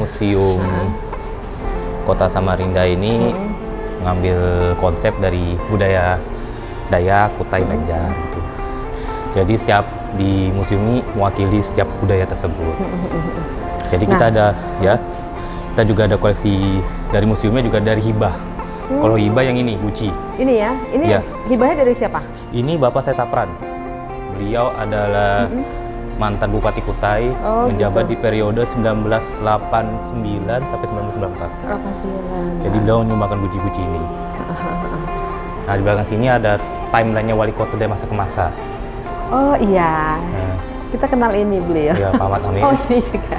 Museum Kota Samarinda ini mengambil konsep dari budaya Dayak, Kutai, Banjar gitu. Jadi setiap di museum ini mewakili setiap budaya tersebut. Jadi kita ada kita juga ada koleksi dari museumnya juga dari hibah. Kalau hibah yang ini Gucci. Ini ya, ini hibahnya dari siapa? Ini Bapak saya Tapran. Beliau adalah mantan Bupati Kutai, menjabat di periode 1989 sampai 1994. 89. Jadi beliau menyumbangkan Gucci ini. Nah di belakang sini ada timelinenya wali kota dari masa ke masa. Oh iya, kita kenal ini beliau. Iya, Pak Ahmad Amin. Oh ini juga.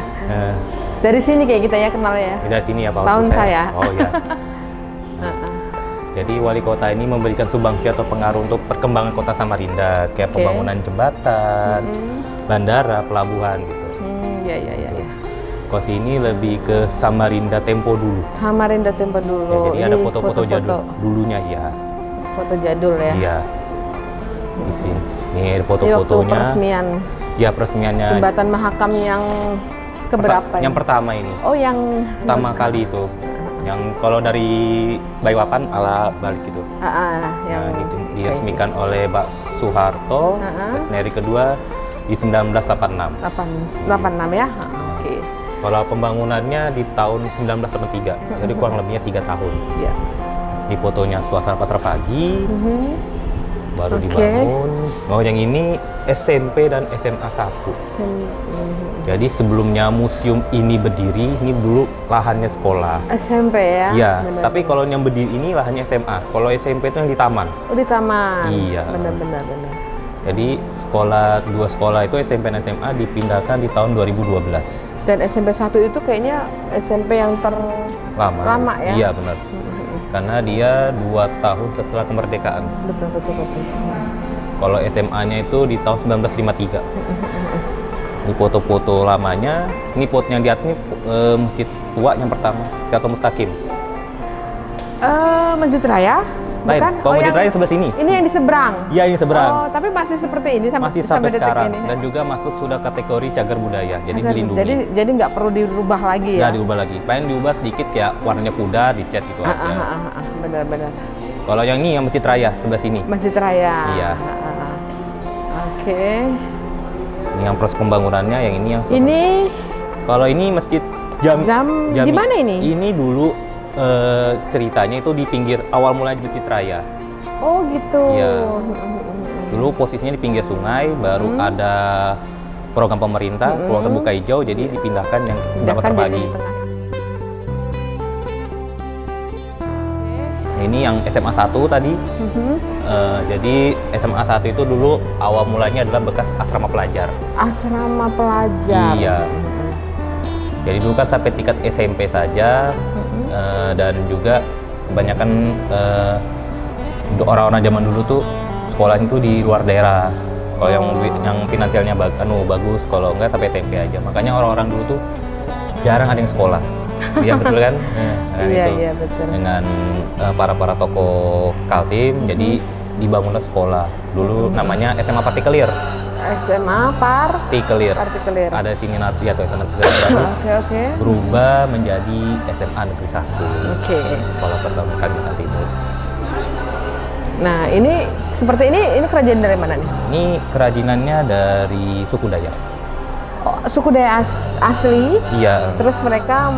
Dari sini kayak kita ya kenal ya. Dari sini ya Pak. Tahun saya. Oh iya. Jadi wali kota ini memberikan sumbangsi atau pengaruh untuk perkembangan kota Samarinda, kayak pembangunan jembatan, bandara, pelabuhan gitu. Iya. Kalau sini lebih ke Samarinda Tempo dulu. Samarinda Tempo dulu. Ya, jadi ada foto-foto jadul dulunya ya. Foto jadul ya. Iya. Di sini. Ini ada Waktu foto-fotonya. peresmian. Ya, peresmiannya. Jembatan Mahakam yang keberapa? Yang pertama ini. Oh, yang pertama kali itu. Yang kalau dari Balikpapan ala balik itu. yang itu diresmikan oleh Pak Soeharto. Seri kedua di 1986. 86 ya. Oke. Kalau pembangunannya di tahun 1983. Jadi kurang lebihnya 3 tahun. Iya. Di fotonya suasana pasar pagi. Baru dibangun. Oh, yang ini SMP dan SMA 1. Jadi sebelumnya museum ini berdiri, ini dulu lahannya sekolah. SMP ya? Iya, tapi kalau yang berdiri ini lahannya SMA. Kalau SMP itu yang di taman. Oh, di taman? Iya. Benar. Jadi dua sekolah itu SMP dan SMA dipindahkan di tahun 2012. Dan SMP 1 itu kayaknya SMP yang terlama ya? Iya, benar. Karena dia 2 tahun setelah kemerdekaan. Betul. Kalau SMA-nya itu di tahun 1953. Ini foto-foto lamanya. Ini foto yang di atas ini Masjid Tua yang pertama, atau Mustaqim. Masjid Raya? Lain. Bukan? Kalau Masjid Raya yang sebelah sini. Ini yang di seberang? Iya, ini seberang. Oh, tapi masih seperti ini masih sampai sekarang. ini. Dan juga masuk sudah kategori cagar budaya, jadi dilindungi. Jadi nggak perlu dirubah lagi ya? Nggak diubah lagi. Paling diubah sedikit kayak warnanya pudar, dicat gitu aja. Benar. Kalau yang ini yang Masjid Raya sebelah sini. Masjid Raya. Iya. Oke. Ini yang proses pembangunannya, yang ini yang. Ini. Kalau ini Masjid Jami. Di mana ini? Ini dulu ceritanya itu di pinggir awal mulanya Masjid Raya. Oh gitu. Iya. Dulu posisinya di pinggir sungai, baru ada program pemerintah ruang terbuka hijau, jadi dipindahkan yang sebelah terbagi. Ini yang SMA 1 tadi. Jadi SMA 1 itu dulu awal mulanya adalah bekas asrama pelajar. Asrama pelajar. Iya. Jadi dulu kan sampai tingkat SMP saja, dan juga kebanyakan orang-orang zaman dulu tuh sekolah itu di luar daerah. Kalau yang finansialnya bagus, kalau enggak sampai SMP aja. Makanya orang-orang dulu tuh jarang ada yang sekolah. Iya betul kan? Iya betul. Dengan para tokoh Kaltim, jadi dibangunlah sekolah. Dulu namanya SMA Partikelir. SMA Partikelir. Ada sini narsi atau SMA Partikelir. Oke. Berubah menjadi SMA Negeri 1. Oke. Sekolah pertama Kalimantan Timur. Nah, ini seperti ini kerajaan dari mana nih? Ini kerajinannya dari suku Dayak. Oh, suku Dayak asli? Iya. Terus mereka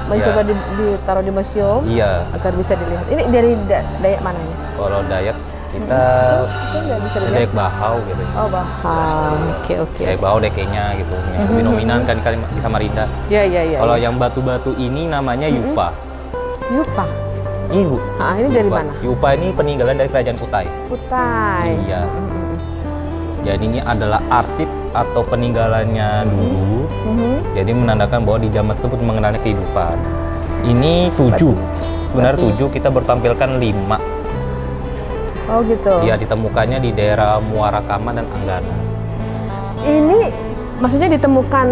mencoba ditaruh di museum? Iya. Agar bisa dilihat. Ini dari Dayak mana nih? Kalau Dayak kita nggak bisa dilihat. Dayak Bahau gitu. Oh, Bahau. Oke. Dayak Bahau, Dekenya gitu. Yang lebih dominan kan di Samarinda. Iya. Kalau yang batu-batu ini namanya Yupa. Yupa? Ini dari mana? Yupa ini peninggalan dari kerajaan Kutai. Iya. Jadi ini adalah arsip atau peninggalannya dulu. Jadi menandakan bahwa di zaman tersebut mengenalnya kehidupan. Ini 7. Sebenarnya 7, kita bertampilkan 5. Oh gitu. Iya, ditemukannya di daerah Muara Kaman dan Anggana. Ini maksudnya ditemukan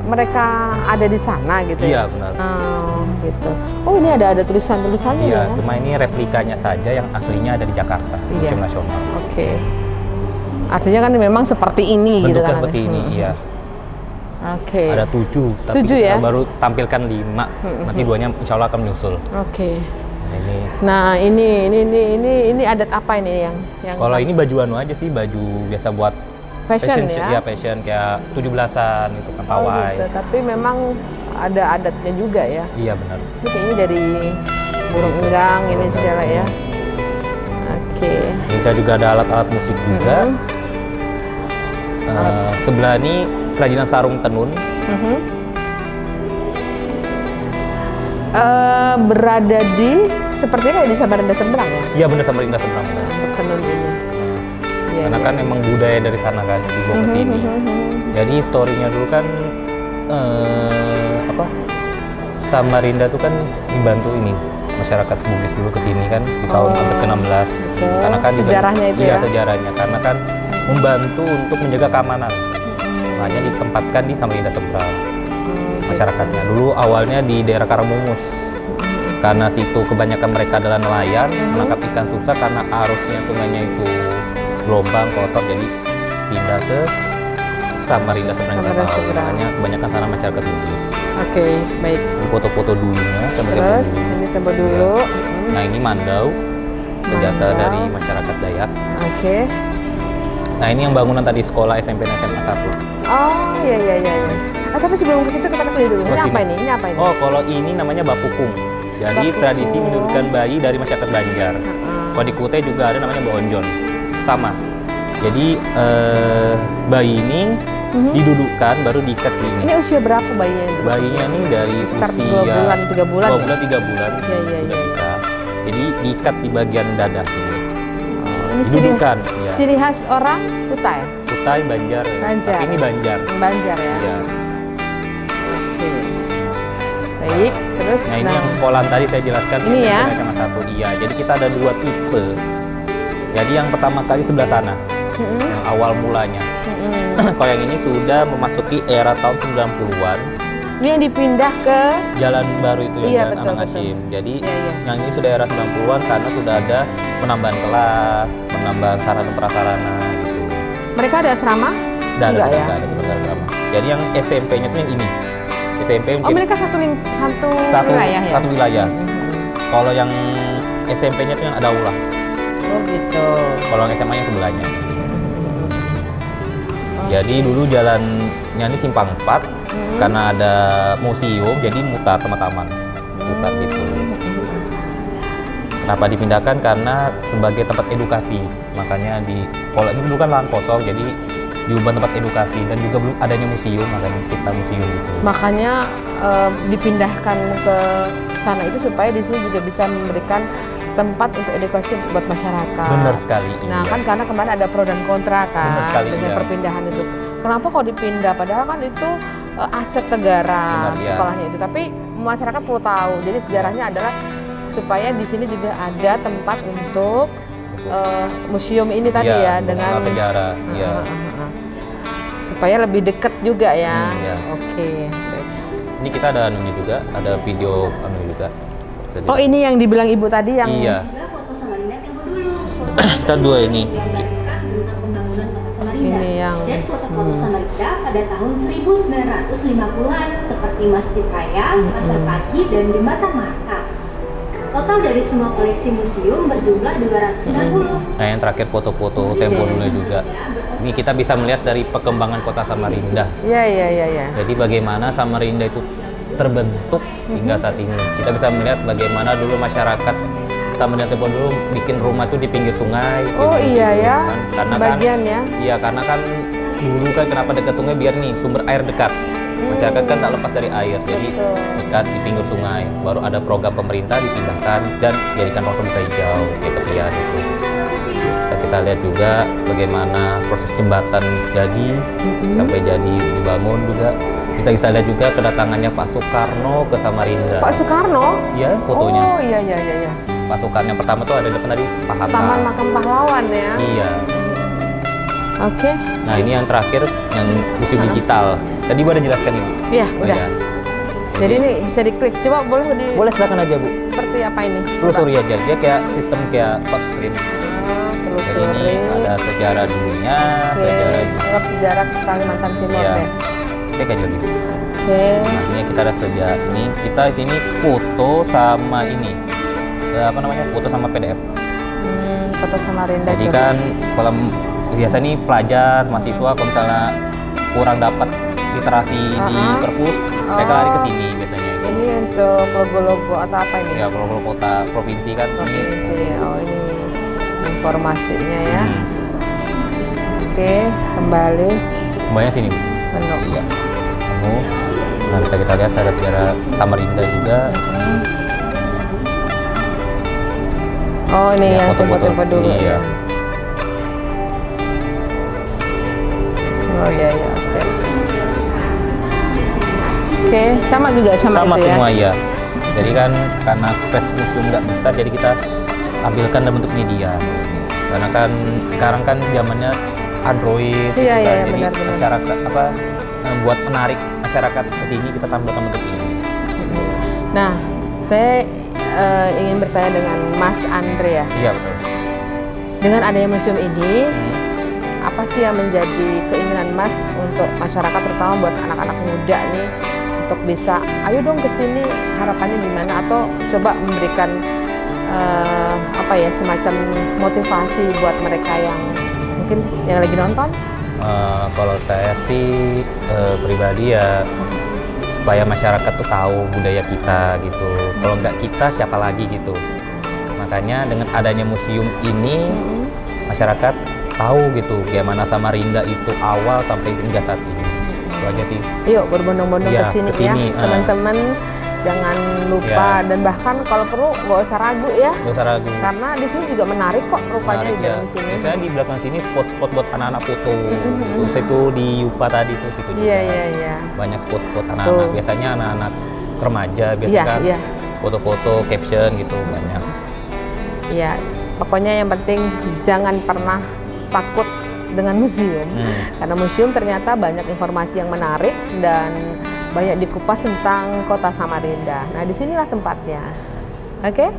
mereka ada di sana gitu ya? Iya, benar. Oh, gitu. Oh, ini ada tulisan-tulisannya ya? Iya, cuma ini replikanya saja, yang aslinya ada di Jakarta, Museum Nasional. Oke. Artinya kan memang seperti ini bentuknya gitu kan? Seperti ini, iya. Oke. Ada 7, tapi 7 ya? kita baru tampilkan 5. Nanti 2-nya insya Allah akan menyusul. Oke. Nah, ini Nah, ini adat apa ini yang kalau ini baju anu aja sih, baju biasa buat fashion ya? Ya, fashion kayak 17-an gitu kan, Oh pawai. gitu. Tapi memang ada adatnya juga ya. Iya benar. Ini kayaknya dari burung Gitu. enggang ini Burung segala ya. enggang. Oke. Kita juga ada alat-alat musik juga. Sebelah ini kerajinan sarung tenun. Berada di sepertinya kayak di Samarinda seberang ya? Iya benar, Samarinda seberang. Untuk tenun ini. Iya, Karena iya. kan emang budaya dari sana kan dibawa ke sini. Jadi historinya dulu kan Samarinda tuh kan dibantu ini masyarakat Bugis dulu ke sini kan di tahun abad ke-16. Betul. Karena kan Sejarahnya itu iya, ya? sejarahnya. Karena kan membantu untuk menjaga keamanan. Makanya ditempatkan di Samarinda seberang. Masyarakatnya dulu awalnya di daerah Karamungus. Karena situ kebanyakan mereka adalah nelayan, menangkap ikan susah karena arusnya sungainya itu gelombang, kotor, jadi pindah ke Samarinda seberang. Samarinda seberang. Makanya kebanyakan sana masyarakat Bugis. Oke, baik. Ini foto-foto dulunya, Terus ini tempo dulu. Nah ini mandau, senjata Mandau. dari masyarakat Dayak. Oke. Nah ini yang bangunan tadi sekolah SMP dan SMA 1. Oh, iya. Tapi sebelum ke situ kita ke sini dulu. Ke Ini sini. apa ini? Ini apa ini? Oh kalau ini namanya Bapukung. Jadi Bapukung. tradisi menurunkan bayi dari masyarakat Banjar. Kalau di Kutai juga ada namanya Bonjon. Sama. Jadi bayi ini didudukkan baru diikat ini. Ini usia berapa bayinya? Ini? Bayinya nih dari Sekitar usia 2 bulan, 3 bulan. 2 bulan, 3 bulan Iya, sudah iya. bisa. Jadi diikat di bagian dada sini. Ini Didudukkan. Ya. ciri khas orang Kutai. Kutai, Banjar. Banjar. Tapi ini Banjar. Banjar ya. Iya. Oke. Baik, terus Nah ini yang sekolahan tadi saya jelaskan Ini ya? SMP sama 1. Iya, jadi kita ada 2 tipe. Jadi yang pertama kali sebelah sana, yang awal mulanya. Kalau yang ini sudah memasuki era tahun 90-an. Ini yang dipindah ke Jalan baru itu yang Iya, Jalan betul, Anang Hasim. Jadi Iya. yang ini sudah era 90-an karena sudah ada penambahan kelas, penambahan sarana prasarana gitu. mereka ada asrama? Nggak Enggak ya? nggak ada sebenarnya asrama. Jadi yang SMP-nya tuh yang ini. SMP Oh, mungkin mereka satu wilayah ya? satu wilayah. Mhm. Kalau yang SMP-nya tuh yang ada aula. Oh gitu. Kalau yang SMA yang sebelahnya. Jadi dulu jalannya ini simpang 4 karena ada museum jadi mutar sama taman. Mutar gitu. Kenapa dipindahkan? Karena sebagai tempat edukasi. Makanya kalau ini dulu kan lahan kosong jadi diubah tempat edukasi dan juga belum adanya museum makanya kita museum gitu. Makanya dipindahkan ke sana itu supaya di sini juga bisa memberikan tempat untuk edukasi buat masyarakat. Benar sekali. Nah iya. kan karena kemarin ada pro dan kontra Benar kan sekali, dengan iya. perpindahan itu. Kenapa kok dipindah? Padahal kan itu aset negara Benar, iya. sekolahnya itu. Tapi masyarakat perlu tahu. Jadi sejarahnya adalah supaya di sini juga ada tempat untuk museum ini tadi Iya, ya dengan mengenal sejarah. Iya. supaya lebih dekat juga ya. Iya. Oke. Baik. Ini kita ada anunya juga, ada video anu juga. Jadi, Oh ini yang dibilang ibu tadi yang iya. Juga foto Samarinda tempo dulu. Foto Kita dua ini. digambarkan tentang pembangunan kota Samarinda. Ini yang- Dan foto-foto Samarinda pada tahun 1950-an seperti Masjid Raya, Pasar Pagi, dan Jembatan Mahakam. Total dari semua koleksi museum berjumlah 290. Nah yang terakhir foto-foto tempo dulu juga. Ini kita bisa melihat dari perkembangan kota Samarinda. Iya. Jadi bagaimana Samarinda itu terbentuk hingga saat ini. Kita bisa melihat bagaimana dulu masyarakat Samarinda tempo dulu bikin rumah itu di pinggir sungai. Oh di iya situ, ya. kan. Karena Sebagian ya. Iya karena kan dulu kan kenapa dekat sungai biar nih sumber air dekat. Masyarakat kan tak lepas dari air, jadi Betul. dekat di pinggir sungai. Baru ada program pemerintah dipindahkan dan jadikan ruang terbuka hijau kayak tepian itu. Bisa kita lihat juga bagaimana proses jembatan jadi sampai jadi dibangun juga. Kita bisa lihat juga kedatangannya Pak Soekarno ke Samarinda. Pak Soekarno? Ya fotonya. Oh iya. Pak Soekarno yang pertama tuh ada depan dari Pak Hatta. Taman Makam Pahlawan ya. Iya. Oke. Nah ini yang terakhir yang museum digital. Tadi Bu ada jelaskan ini. Iya, Oh, udah. iya. Jadi ini bisa diklik. Coba boleh di Boleh silakan aja Bu. seperti apa ini? Telusuri aja. Dia kayak sistem kayak touchscreen. Telusuri. Jadi ini ada sejarah dulunya, Oke, sejarah anggap sejarah Kalimantan Timur Iya. deh. praktek aja gitu. Oke. Nah, ini kita ada sedia ini, kita di sini foto sama ini apa namanya, foto sama PDF. Kota Samarinda. Jadi coba. kan kalau biasa nih pelajar mahasiswa kalau misalnya kurang dapat literasi di perpus, mereka lari ke sini biasanya. Ini untuk logo-logo atau apa ini? Ya kalau kota provinsi kan ini. Provinsi. Oh ini informasinya ya. Oke, kembali Banyak sini. menu. Ya. Menu. Nah, bisa kita lihat ada sejarah Samarinda juga. Oh ini Ya, yang foto-foto. tempo-tempo dulu Iya. ya. Oh iya iya. Oke. Oke, sama juga sama itu ya. Semua ya. Jadi kan karena space museum nggak besar, jadi kita tampilkan dalam bentuk media. Karena kan sekarang kan zamannya Android, gitu Iya, kan. iya, Jadi benar-benar. masyarakat apa buat menarik masyarakat ke sini kita tampilkan bentuk ini. Nah, saya ingin bertanya dengan Mas Andre ya. Iya betul. Dengan adanya museum ini, apa sih yang menjadi keinginan Mas untuk masyarakat, terutama buat anak-anak muda nih, untuk bisa, ayo dong ke sini, harapannya gimana? Atau coba memberikan apa ya, semacam motivasi buat mereka yang mungkin yang lagi nonton? Kalau saya sih pribadi ya supaya masyarakat tuh tahu budaya kita gitu. Kalau nggak kita siapa lagi gitu. Makanya dengan adanya museum ini masyarakat tahu gitu bagaimana Samarinda itu awal sampai hingga saat ini. Itu aja sih. Yuk berbondong-bondong Iya, ke sini ya, kesini, teman-teman. Jangan lupa dan bahkan kalau perlu nggak usah ragu ya, Nggak usah ragu. karena di sini juga menarik kok rupanya di Menarik, ya. dalam sini. Biasanya di belakang sini spot-spot buat anak-anak foto. Terus itu di Yupa tadi tuh situ juga. Iya iya iya. Banyak spot-spot Tuh. anak-anak. Biasanya anak-anak remaja biasanya Iya kan iya. foto-foto, caption gitu banyak. Iya. Pokoknya yang penting jangan pernah takut dengan museum, karena museum ternyata banyak informasi yang menarik dan banyak dikupas tentang kota Samarinda. Nah, disinilah tempatnya. Oke?